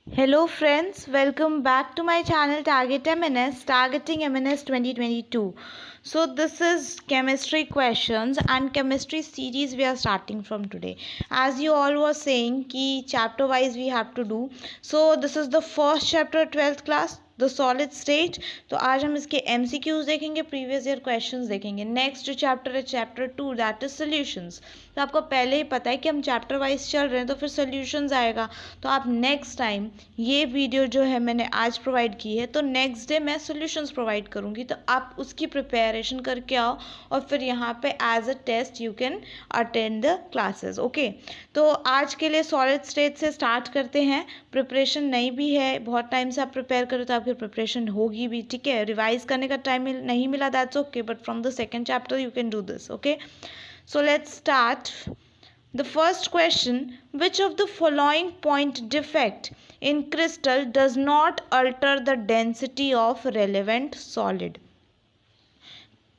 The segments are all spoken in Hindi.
Hello friends, welcome back to my channel Target MNS, Targeting MNS 2022. So this is chemistry questions and chemistry series we are starting from today. As you all were saying कि chapter wise we have to do. So this is the first chapter 12th class, the solid state. तो आज हम इसके MCQs देखेंगे, प्रीवियस ईयर क्वेश्चंस देखेंगे. नेक्स्ट जो चैप्टर है चैप्टर 2, दैट इज सॉल्यूशंस. तो आपको पहले ही पता है कि हम चैप्टर वाइज चल रहे हैं, तो फिर सॉल्यूशंस आएगा. तो आप नेक्स्ट टाइम ये वीडियो जो है मैंने आज प्रोवाइड की है, तो नेक्स्ट डे मैं सॉल्यूशंस प्रोवाइड करूँगी, तो आप उसकी प्रिपरेशन करके आओ और फिर यहाँ पे as a test you can attend the classes. Okay, तो आज के लिए सॉलिड स्टेट से स्टार्ट करते हैं. प्रिपरेशन नहीं भी है, बहुत टाइम से आप प्रिपेयर करो तो आपकी प्रिपरेशन होगी भी. ठीक है, रिवाइज करने का टाइम नहीं मिला, that's okay, but from the second chapter you can do this. Okay, so let's start. The first question, which of the following point defect in crystal does not alter the density of relevant solid?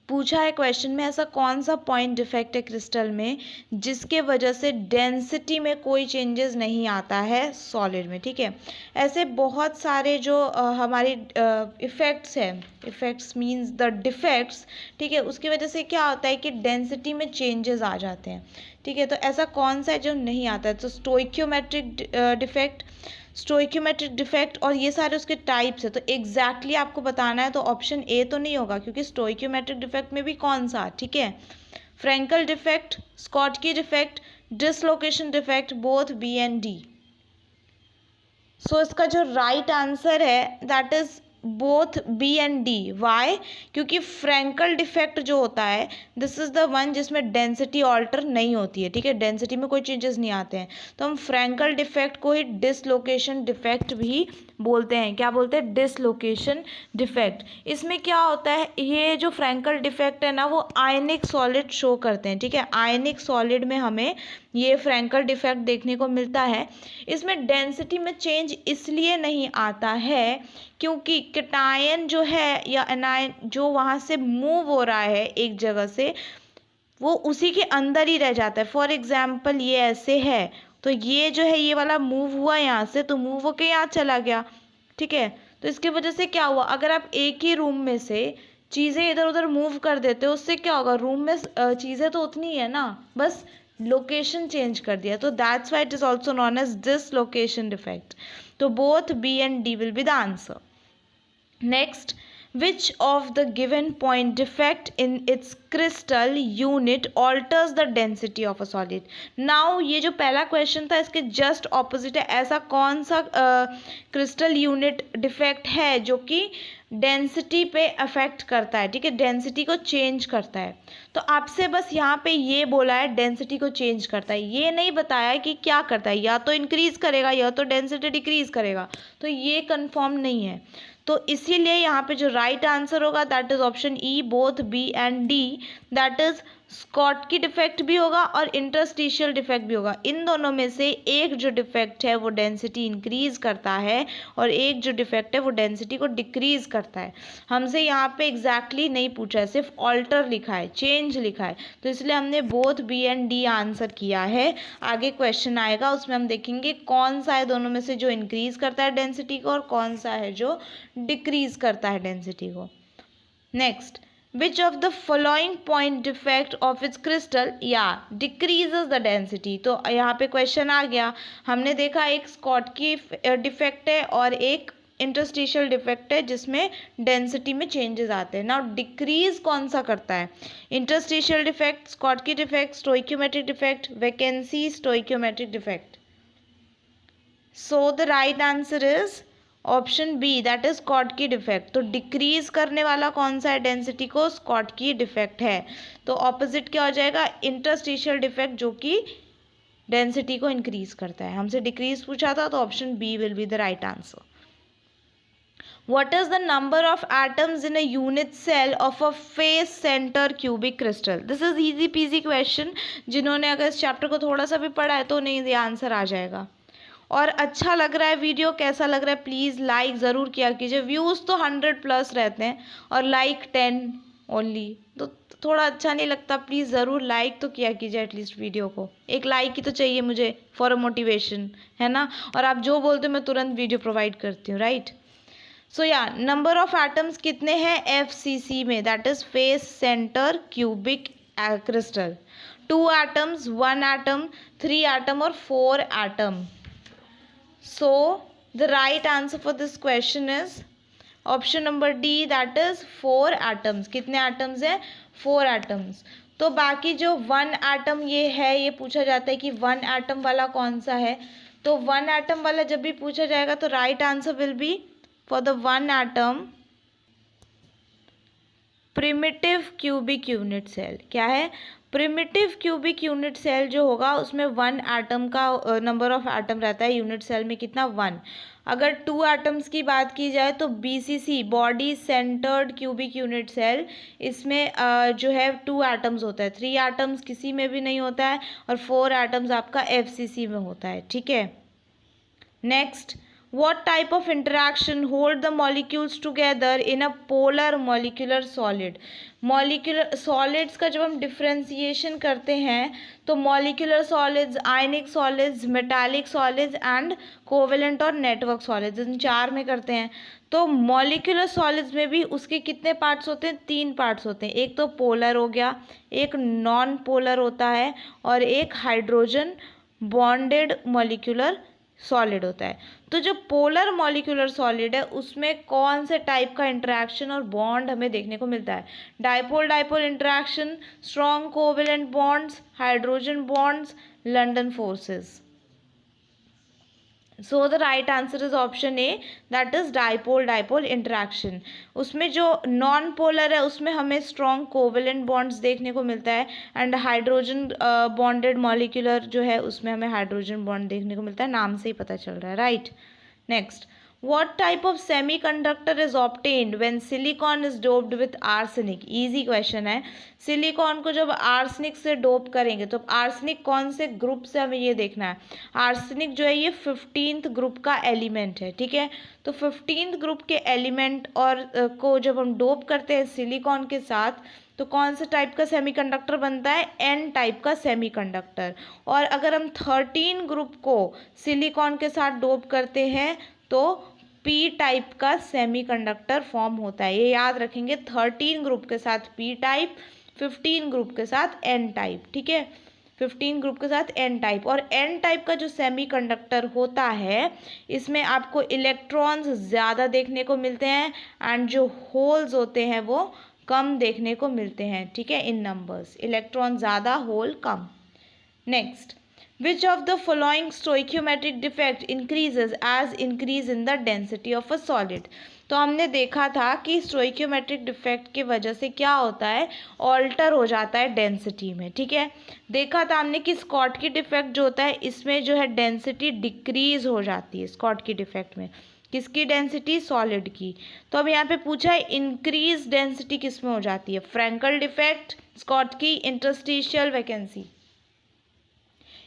पूछा है क्वेश्चन में, ऐसा कौन सा पॉइंट डिफेक्ट है क्रिस्टल में जिसके वजह से डेंसिटी में कोई चेंजेस नहीं आता है सॉलिड में. ठीक है, ऐसे बहुत सारे जो हमारी इफ़ेक्ट्स हैं, इफ़ेक्ट्स मींस द डिफेक्ट्स. ठीक है, उसकी वजह से क्या होता है कि डेंसिटी में चेंजेस आ जाते हैं. ठीक है, तो ऐसा कौन सा है जो नहीं आता है? तो स्टोइक्योमेट्रिक डिफेक्ट, स्टोइक्योमेट्रिक डिफेक्ट, और ये सारे उसके टाइप्स है. तो एग्जैक्टली आपको बताना है, तो ऑप्शन ए तो नहीं होगा, क्योंकि स्टोइक्योमेट्रिक डिफेक्ट में भी कौन सा, ठीक है, Frenkel defect, Schottky defect, dislocation defect, both B and D. So इसका जो राइट आंसर है that is both B and D. Why? क्योंकि फ्रेंकल डिफेक्ट जो होता है दिस इज द वन जिसमें डेंसिटी ऑल्टर नहीं होती है. ठीक है, डेंसिटी में कोई चेंजेस नहीं आते हैं, तो हम फ्रेंकल डिफेक्ट को ही डिसलोकेशन डिफेक्ट भी बोलते हैं. क्या बोलते हैं? Dislocation defect. इसमें क्या होता है, ये जो फ्रेंकल डिफेक्ट है ना, वो आयनिक सॉलिड शो करते हैं. ठीक है, आयनिक सॉलिड में हमें ये फ्रेंकल डिफेक्ट देखने को मिलता है. इसमें डेंसिटी में चेंज इसलिए नहीं आता है क्योंकि कैटायन जो है या एनायन जो वहाँ से मूव हो रहा है एक जगह से, वो उसी के अंदर ही रह जाता है. फॉर एग्जाम्पल ये ऐसे है, तो ये जो है ये वाला मूव हुआ यहाँ से, तो मूव होके यहाँ चला गया. ठीक है, तो इसकी वजह से क्या हुआ, अगर आप एक ही रूम में से चीज़ें इधर उधर मूव कर देते हो, उससे क्या होगा, रूम में चीज़ें तो उतनी ही है ना, बस लोकेशन चेंज कर दिया. तो that's why it is also known as dislocation defect. तो both B and D will be the answer. Next, which of the given point defect in its crystal unit alters the density of a solid? Now ये जो पहला क्वेश्चन था इसके जस्ट ऑपोजिट है. ऐसा कौन सा क्रिस्टल यूनिट डिफेक्ट है जो कि डेंसिटी पे अफेक्ट करता है? ठीक है, डेंसिटी को चेंज करता है. तो आपसे बस यहाँ पे ये बोला है डेंसिटी को चेंज करता है, ये नहीं बताया है कि क्या करता है. या तो इंक्रीज करेगा या तो डेंसिटी डिक्रीज करेगा, तो ये कंफर्म नहीं है. तो इसीलिए यहाँ पे जो राइट आंसर होगा that is option E, both B and D. That is Schottky defect भी होगा और इंटरस्टिशियल डिफेक्ट भी होगा. इन दोनों में से एक जो डिफेक्ट है वो डेंसिटी इंक्रीज करता है और एक जो डिफेक्ट है वो डेंसिटी को डिक्रीज करता है. हमसे यहाँ पे एग्जैक्टली नहीं पूछा है, सिर्फ ऑल्टर लिखा है, चेंज लिखा है, तो इसलिए हमने both B and D answer किया है. आगे क्वेश्चन आएगा, उसमें हम देखेंगे कौन सा है दोनों में से जो इंक्रीज करता है डेंसिटी को और कौन सा है जो डिक्रीज करता है डेंसिटी को. Next, which of the following point defect of its crystal decreases the density? तो यहाँ पे क्वेश्चन आ गया, हमने देखा एक स्कॉटकी डिफेक्ट है और एक इंटरस्टिशियल डिफेक्ट है जिसमें डेंसिटी में चेंजेस आते हैं. नाउ डिक्रीज कौन सा करता है? Interstitial defect, Schottky defect, stoichiometric defect, vacancy, stoichiometric defect. So the right answer is option B, that is Schottky defect. तो डिक्रीज करने वाला कौन सा है डेंसिटी को? स्कॉटकी डिफेक्ट है. तो ऑपोजिट क्या हो जाएगा? इंटरस्टिशियल डिफेक्ट, जो कि डेंसिटी को इंक्रीज करता है. हमसे डिक्रीज पूछा था, तो option B will be the right answer. What is the number of atoms in a unit cell of a face center cubic crystal? This is easy peasy question. जिन्होंने अगर इस चैप्टर को थोड़ा सा भी पढ़ा है तो नहीं, ये आंसर आ जाएगा. और अच्छा लग रहा है वीडियो, कैसा लग रहा है प्लीज़ लाइक ज़रूर किया कीजिए. व्यूज़ तो 100+ रहते हैं और लाइक 10 ओनली, तो थोड़ा अच्छा नहीं लगता प्लीज़ ज़रूर लाइक तो किया कीजिए एटलीस्ट वीडियो को, एक लाइक ही तो चाहिए मुझे फॉर अ मोटिवेशन, है ना। और आप जो बोलते हो मैं तुरंत वीडियो प्रोवाइड करती हूँ, राइट। सो या नंबर ऑफ एटम्स कितने हैं FCC में, that is face centre cubic crystal. 2 atoms, 1 atom, 3 atom और 4 atom. So the right answer for this question is option number D, that is 4 atoms. कितने एटम्स हैं? 4 एटम्स। तो बाकी जो 1 एटम ये है, ये पूछा जाता है कि 1 एटम वाला कौन सा है। तो 1 एटम वाला जब भी पूछा जाएगा तो right answer will be for the 1 atom primitive cubic unit cell. क्या है? प्रिमिटिव क्यूबिक यूनिट सेल जो होगा उसमें 1 एटम का नंबर ऑफ एटम रहता है यूनिट सेल में, कितना? 1। अगर 2 एटम्स की बात की जाए तो BCC body centred cubic unit cell, इसमें जो है 2 एटम्स होता है, 3 एटम्स किसी में भी नहीं होता है और 4 एटम्स आपका FCC में होता है, ठीक है। Next, what type of interaction hold the molecules together in a polar molecular solid? Molecular solids का जब हम डिफ्रेंसिएशन करते हैं तो molecular solids, ionic solids, metallic solids and covalent और नेटवर्क सॉलिड्स, इन 4 में करते हैं। तो मॉलिक्यूलर सॉलिड्स में भी उसके कितने पार्ट्स होते हैं? 3 पार्ट्स होते हैं। एक तो पोलर हो गया, एक नॉन पोलर होता है और एक हाइड्रोजन बॉन्डेड मॉलिक्यूलर सॉलिड होता है। तो जो पोलर मॉलिक्यूलर सॉलिड है उसमें कौन से टाइप का इंटरेक्शन और बॉन्ड हमें देखने को मिलता है? Dipole dipole interaction, strong covalent bonds, hydrogen bonds, London forces. So the right answer is option A, that is dipole dipole interaction. उसमें जो नॉन पोलर है उसमें हमें स्ट्रॉन्ग कोवेलेंट बॉन्ड्स देखने को मिलता है एंड हाइड्रोजन बॉन्डेड मॉलिक्यूलर जो है उसमें हमें हाइड्रोजन बॉन्ड देखने को मिलता है, नाम से ही पता चल रहा है, right. Next, what type of semiconductor is obtained when silicon is doped with arsenic? Easy question है। सिलिकॉन को जब आर्सेनिक से डोप करेंगे तो आर्सेनिक कौन से ग्रुप से, हमें ये देखना है। आर्सेनिक जो है ये 15th ग्रुप का एलिमेंट है, ठीक है। तो 15th ग्रुप के एलिमेंट और को जब हम डोप करते हैं सिलिकॉन के साथ तो कौन सा टाइप का सेमीकंडक्टर बनता है? N टाइप का सेमीकंडक्टर। और अगर हम 13 ग्रुप को सिलिकॉन के साथ डोप करते हैं तो P टाइप का सेमीकंडक्टर फॉर्म होता है। ये याद रखेंगे, 13 ग्रुप के साथ P टाइप, 15 ग्रुप के साथ N टाइप, ठीक है। 15 ग्रुप के साथ N टाइप। और N टाइप का जो सेमीकंडक्टर होता है इसमें आपको इलेक्ट्रॉन्स ज़्यादा देखने को मिलते हैं एंड जो होल्स होते हैं वो कम देखने को मिलते हैं, ठीक है। इन नंबर्स, इलेक्ट्रॉन ज़्यादा, होल कम। Next, which of the following stoichiometric defect increases as increase in the density of a solid? तो हमने देखा था कि स्टोइक्योमेट्रिक डिफेक्ट की वजह से क्या होता है, ऑल्टर हो जाता है डेंसिटी में, ठीक है। देखा था हमने कि स्कॉटकी डिफेक्ट जो होता है इसमें जो है डेंसिटी डिक्रीज हो जाती है। स्कॉटकी डिफेक्ट में किसकी डेंसिटी? सॉलिड की। तो अब यहाँ पे पूछा है इंक्रीज डेंसिटी किस में हो जाती है? Frenkel defect, Schottky, interstitial vacancy.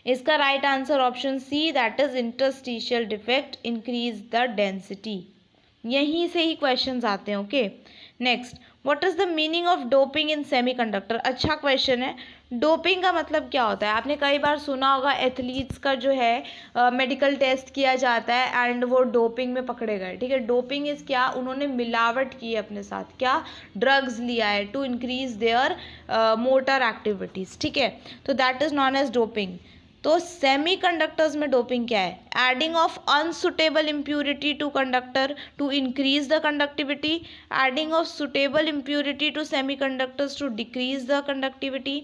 इसका right answer option C, that is interstitial defect increase the density. यहीं से ही क्वेश्चंस आते हैं, okay. Next, what is the meaning of doping in semiconductor? अच्छा क्वेश्चन है। डोपिंग का मतलब क्या होता है? आपने कई बार सुना होगा एथलीट्स का जो है मेडिकल टेस्ट किया जाता है एंड वो डोपिंग में पकड़े गए, ठीक है। डोपिंग इज क्या? उन्होंने मिलावट की है अपने साथ, क्या? ड्रग्स लिया है to increase their motor activities, ठीक है। तो that is known as doping. तो सेमीकंडक्टर्स में डोपिंग क्या है? Adding of unsuitable impurity to conductor to increase the conductivity, adding of suitable impurity to semiconductors to decrease the conductivity,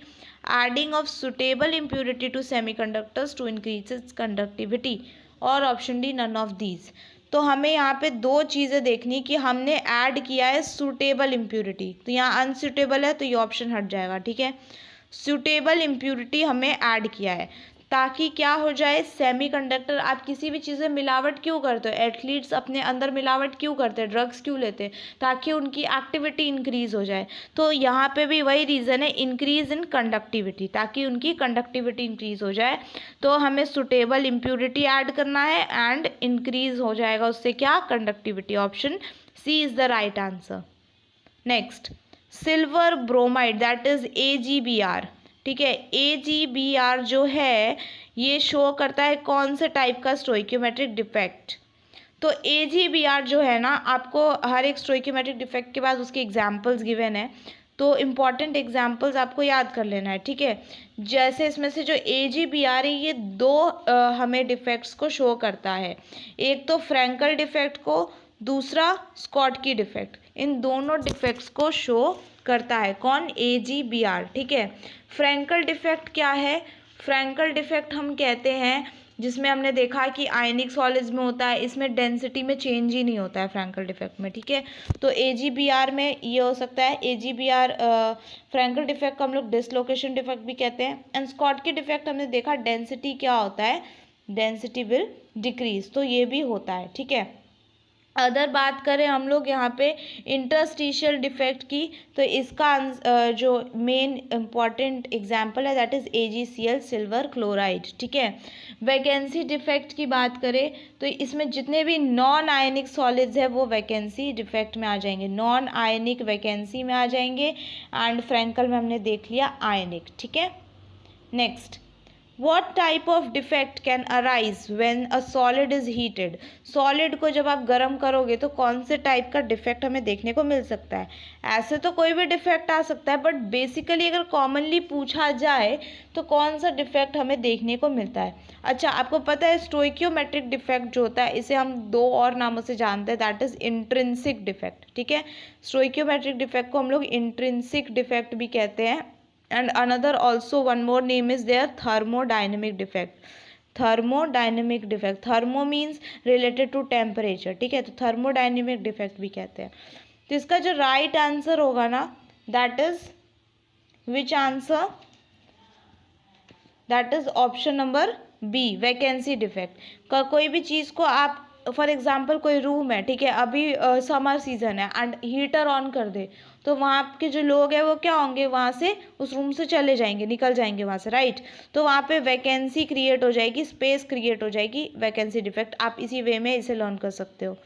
adding of suitable impurity to semiconductors to increase its conductivity, और option D none of these. तो हमें यहाँ पे 2 चीज़ें देखनी कि हमने ऐड किया है सुटेबल इम्प्यूरिटी, तो यहाँ अनसुटेबल है तो ये ऑप्शन हट जाएगा, ठीक है। सुटेबल इम्प्यूरिटी हमने ऐड किया है ताकि क्या हो जाए, सेमीकंडक्टर, आप किसी भी चीज़ में मिलावट क्यों करते हो? एथलीट्स अपने अंदर मिलावट क्यों करते हैं, ड्रग्स क्यों लेते हैं? ताकि उनकी एक्टिविटी इंक्रीज हो जाए। तो यहाँ पे भी वही रीज़न है, इंक्रीज इन कंडक्टिविटी, ताकि उनकी कंडक्टिविटी इंक्रीज हो जाए। तो हमें सुटेबल इम्प्यूरिटी ऐड करना है एंड इंक्रीज हो जाएगा उससे क्या, conductivity. Option C is the right answer. Next, silver bromide that is AgBr, ठीक है। AgBr जो है ये शो करता है कौन से टाइप का स्टोइकियोमेट्रिक डिफेक्ट। तो AgBr जो है ना, आपको हर एक स्टोइकियोमेट्रिक डिफेक्ट के बाद उसके एग्जाम्पल्स गिवन है, तो इम्पॉर्टेंट एग्जाम्पल्स आपको याद कर लेना है, ठीक है। जैसे इसमें से जो AgBr है ये दो हमें डिफेक्ट्स को शो करता है, एक तो फ्रैंकल डिफेक्ट को, दूसरा स्कॉटकी डिफेक्ट। इन दोनों डिफेक्ट्स को शो करता है कौन? AgBr, ठीक है। फ्रैंकल डिफेक्ट क्या है? फ्रैंकल डिफेक्ट हम कहते हैं जिसमें हमने देखा कि आयनिक सॉलिड्स में होता है, इसमें डेंसिटी में चेंज ही नहीं होता है फ्रैंकल डिफेक्ट में, ठीक है। तो AgBr में ये हो सकता है। AgBr फ्रैंकल डिफेक्ट को हम लोग डिसलोकेशन डिफेक्ट भी कहते हैं। एंड स्कॉटकी डिफेक्ट हमने देखा डेंसिटी क्या होता है, डेंसिटी विल डिक्रीज, तो ये भी होता है, ठीक है। अदर बात करें हम लोग यहाँ पे इंटरस्टिशियल डिफेक्ट की, तो इसका जो मेन इम्पॉर्टेंट एग्जांपल है that is AgCl silver chloride, ठीक है। वैकेंसी डिफेक्ट की बात करें तो इसमें जितने भी नॉन आयनिक सॉलिड्स है वो वैकेंसी डिफेक्ट में आ जाएंगे, नॉन आयनिक वैकेंसी में आ जाएंगे। एंड फ्रैंकल में हमने देख लिया आयनिक, ठीक है। Next, What type of defect can arise when a solid is heated? Solid को जब आप गर्म करोगे तो कौन से टाइप का डिफेक्ट हमें देखने को मिल सकता है? ऐसे तो कोई भी डिफेक्ट आ सकता है, बट बेसिकली अगर कॉमनली पूछा जाए तो कौन सा डिफेक्ट हमें देखने को मिलता है? अच्छा, आपको पता है स्टोइकियोमेट्रिक डिफेक्ट जो होता है इसे हम दो और नामों से जानते हैं, दैट इज इंट्रिंसिक डिफेक्ट, ठीक है। स्टोइकियोमेट्रिक डिफेक्ट को हम लोग इंट्रिंसिक डिफेक्ट भी कहते हैं। And another also one more name is there, thermodynamic defect. Thermodynamic defect, thermo means related to temperature, ठीक है, तो thermodynamic defect भी कहते हैं। तो इसका जो राइट आंसर होगा ना, that is which answer? That is option number B, vacancy defect. कोई भी चीज़ को आप फॉर एग्जाम्पल कोई रूम है, ठीक है, अभी समर सीजन है एंड हीटर ऑन कर दे तो वहाँ के जो लोग हैं वो क्या होंगे, वहाँ से उस रूम से चले जाएंगे, निकल जाएंगे वहाँ से, राइट। तो वहाँ पे वैकेंसी क्रिएट हो जाएगी, स्पेस क्रिएट हो जाएगी, वैकेंसी डिफेक्ट। आप इसी वे में इसे लर्न कर सकते हो।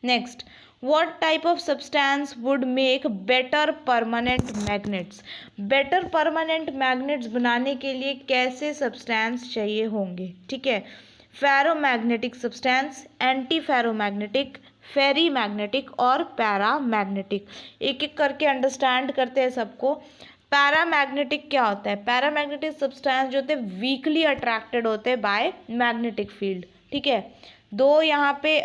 Next, what type of substance would make better permanent magnets? better permanent magnets बनाने के लिए कैसे सब्सटेंस चाहिए होंगे, ठीक है। फेरोमैग्नेटिक सब्सटेंस, एंटी फेरोमैग्नेटिक, फेरी मैग्नेटिक और पैरामैग्नेटिक। एक एक करके अंडरस्टैंड करते हैं सबको। पैरामैग्नेटिक क्या होता है? पैरामैग्नेटिक सब्सटेंस जो होते हैं वीकली अट्रैक्टेड होते हैं बाय मैग्नेटिक फील्ड, ठीक है। दो यहाँ पे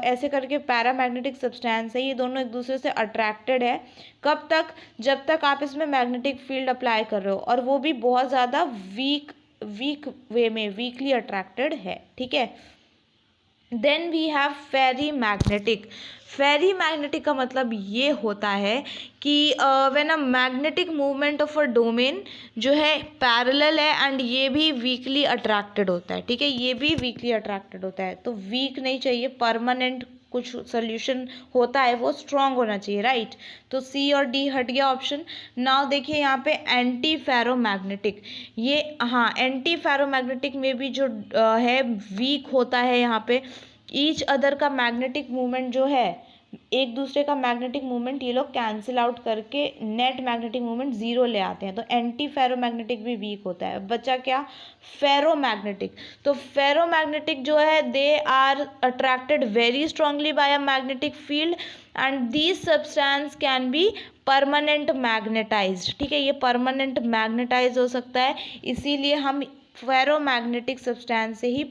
ऐसे करके पैरामैग्नेटिक सब्सटेंस है, ये दोनों एक दूसरे से अट्रैक्टेड है। कब तक? जब तक आप इसमें मैग्नेटिक फील्ड अप्लाई कर रहे हो, और वो भी बहुत ज़्यादा वीक वे में, वीकली अट्रैक्टेड है, ठीक है। Then we have ferri magnetic. Ferri magnetic का मतलब ये होता है कि when a magnetic movement of a domain जो है पैरेलल है एंड ये भी वीकली अट्रैक्टेड होता है, ठीक है, ये भी वीकली अट्रैक्टेड होता है। तो वीक नहीं चाहिए, परमानेंट कुछ सोल्यूशन होता है वो स्ट्रॉन्ग होना चाहिए, राइट। तो सी और डी हट गया ऑप्शन। नाउ देखिए यहाँ पे एंटी फेरोमैग्नेटिक, ये हाँ एंटी फेरोमैग्नेटिक में भी जो है वीक होता है। यहाँ पे ईच अदर का मैग्नेटिक मूवमेंट जो है, एक दूसरे का मैग्नेटिक मूवमेंट ये लोग कैंसिल आउट करके नेट मैग्नेटिक मूवमेंट जीरो ले आते हैं। तो एंटी फेरोमैग्नेटिक भी वीक होता है। बचा क्या? फेरोमैग्नेटिक। तो फेरोमैग्नेटिक जो है they are attracted very strongly by a magnetic field and these substance can be permanent magnetized, ठीक है, ये परमानेंट मैग्नेटाइज हो सकता है, इसीलिए हम फेरोमैग्नेटिक सब्सटेंस से ही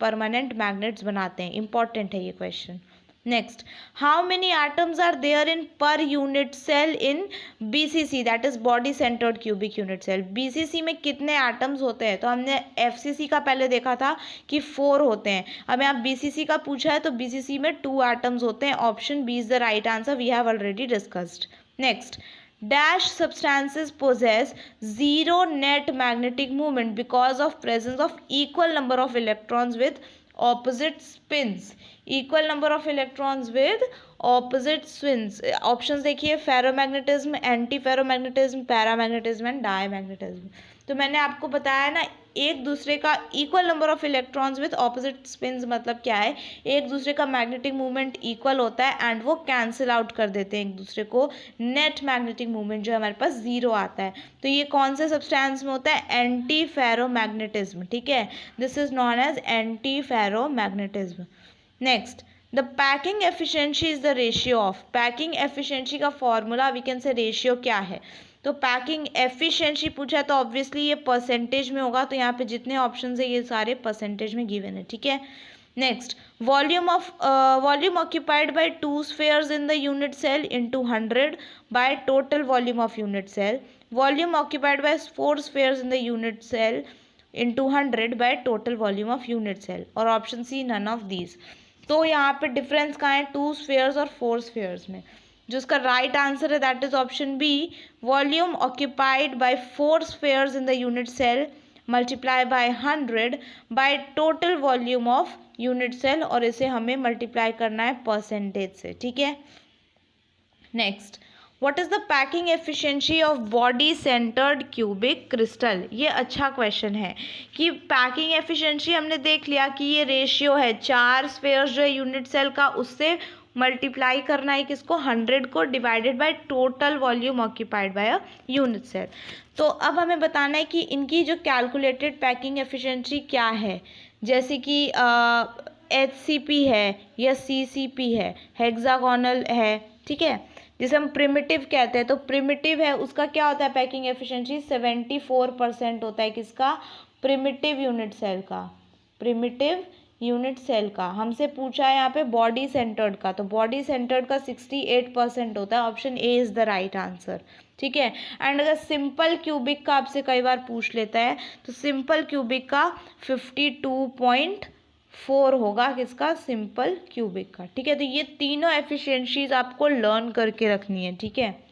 परमानेंट मैग्नेट्स बनाते हैं। इंपॉर्टेंट है ये question. Next, how many atoms are there in per unit cell in BCC, that is body centred cubic unit cell. BCC में कितने एटम्स होते हैं? तो हमने FCC का पहले देखा था कि 4 होते हैं। अब यहाँ BCC का पूछा है तो BCC में 2 एटम्स होते हैं। Option B is the right answer, we have already discussed. Next, dash substances possess zero net magnetic moment because of presence of equal number of electrons with opposite spins. Equal number of electrons with opposite spins. Options देखिए, ferromagnetism, anti ferromagnetism, paramagnetism and diamagnetism. तो मैंने आपको बताया ना, एक दूसरे का equal number of electrons with opposite spins मतलब क्या है, एक दूसरे का मैग्नेटिक मूवमेंट इक्वल होता है एंड वो कैंसिल आउट कर देते हैं एक दूसरे को, नेट मैग्नेटिक मूवमेंट जो हमारे पास जीरो आता है। तो ये कौन से सब्सटेंस में होता है, एंटी फेरोमैग्नेटिज्म, ठीक है, this is known as anti ferromagnetism. Next, the packing efficiency is the ratio of, packing efficiency का formula we can say ratio क्या है, तो पैकिंग एफिशिएंसी पूछा है तो ऑब्वियसली ये परसेंटेज में होगा, तो यहाँ पे जितने ऑप्शन है ये सारे परसेंटेज में गिवन है, ठीक है। Next, volume occupied by two spheres in the unit cell into 100 by total volume of unit cell, volume occupied by 4 spheres in the unit cell into 100 by total volume of unit cell, और option C none of these. तो यहाँ पे डिफरेंस कहाँ है, 2 स्फीयर्स और 4 स्फीयर्स में। जो इसका राइट आंसर है that is option B, volume occupied by 4 spheres in the unit cell multiply by 100 by total volume of unit cell, और इसे हमें मल्टीप्लाई करना है परसेंटेज से, ठीक है। Next, what is the packing efficiency of body centred cubic crystal, ये अच्छा क्वेश्चन है कि पैकिंग एफिशिएंसी हमने देख लिया कि ये रेशियो है 4 स्फीयर्स जो है यूनिट सेल का, उससे मल्टीप्लाई करना है किसको, 100 को, divided by total volume occupied by a unit cell. तो अब हमें बताना है कि इनकी जो कैलकुलेटेड पैकिंग एफिशिएंसी क्या है, जैसे कि HCP है या CCP है, हेक्सागोनल है, ठीक है, जिसे हम प्रिमिटिव कहते हैं, तो प्रिमिटिव है उसका क्या होता है पैकिंग एफिशिएंसी, 74% होता है किसका, प्रिमिटिव यूनिट सेल का, प्रिमिटिव यूनिट सेल का। हमसे पूछा है यहाँ पे बॉडी सेंटर्ड का, तो बॉडी सेंटर्ड का 68% होता है, option A is the right answer, ठीक है। एंड अगर सिंपल क्यूबिक का आपसे कई बार पूछ लेता है, तो सिंपल क्यूबिक का 52.4 होगा किसका, सिंपल क्यूबिक का, ठीक है। तो ये तीनों एफिशिएंसीज आपको लर्न करके रखनी है, ठीक है।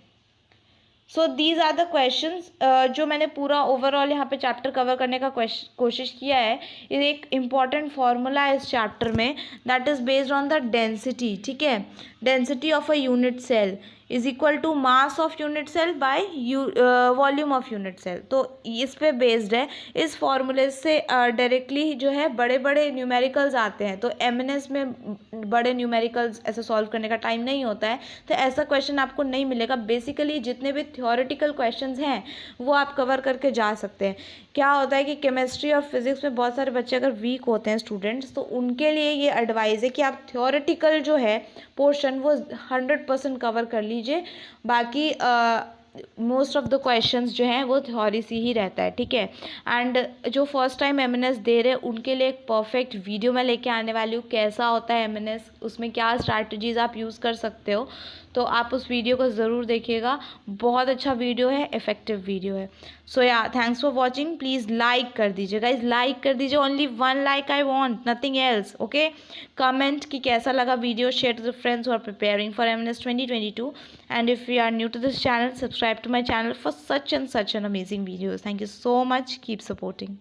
So these are the questions जो मैंने पूरा ओवरऑल यहाँ पे चैप्टर कवर करने का कोशिश किया है। ये एक इम्पॉर्टेंट फार्मूला है इस चैप्टर में, that is based on the density, ठीक है, density of a unit cell is equal to mass of unit cell by volume of unit cell. तो इस पे बेस्ड है, इस फॉर्मूले से डायरेक्टली जो है बड़े बड़े न्यूमेरिकल्स आते हैं, तो एमएनएस में बड़े न्यूमेरिकल्स ऐसे सॉल्व करने का टाइम नहीं होता है, तो ऐसा क्वेश्चन आपको नहीं मिलेगा। बेसिकली जितने भी थ्योरेटिकल क्वेश्चंस हैं वो आप कवर करके जा सकते हैं। क्या होता है कि केमिस्ट्री और फिजिक्स में बहुत सारे बच्चे अगर वीक होते हैं स्टूडेंट्स, तो उनके लिए ये एडवाइस है कि आप थ्योरेटिकल जो है पोर्शन वो 100% कवर कर लीजिए, बाकी मोस्ट ऑफ द क्वेश्चंस जो हैं वो थ्योरी से ही रहता है, ठीक है। एंड जो फर्स्ट टाइम एमएनएस दे रहे हैं उनके लिए एक परफेक्ट वीडियो मैं लेके आने वाली हूँ, कैसा होता है एमएनएस, उसमें क्या स्ट्रैटेजीज आप यूज़ कर सकते हो, तो आप उस वीडियो को ज़रूर देखिएगा, बहुत अच्छा वीडियो है, इफेक्टिव वीडियो है। सो या thanks for watching, please like कर दीजिए गाइज, लाइक कर दीजिए, only 1 like I want, nothing else, okay. Comment कि कैसा लगा video, share to the friends who are preparing for MNS 2022, and if you are new to this channel, subscribe to my channel for such and such an amazing videos. Thank you so much, keep supporting.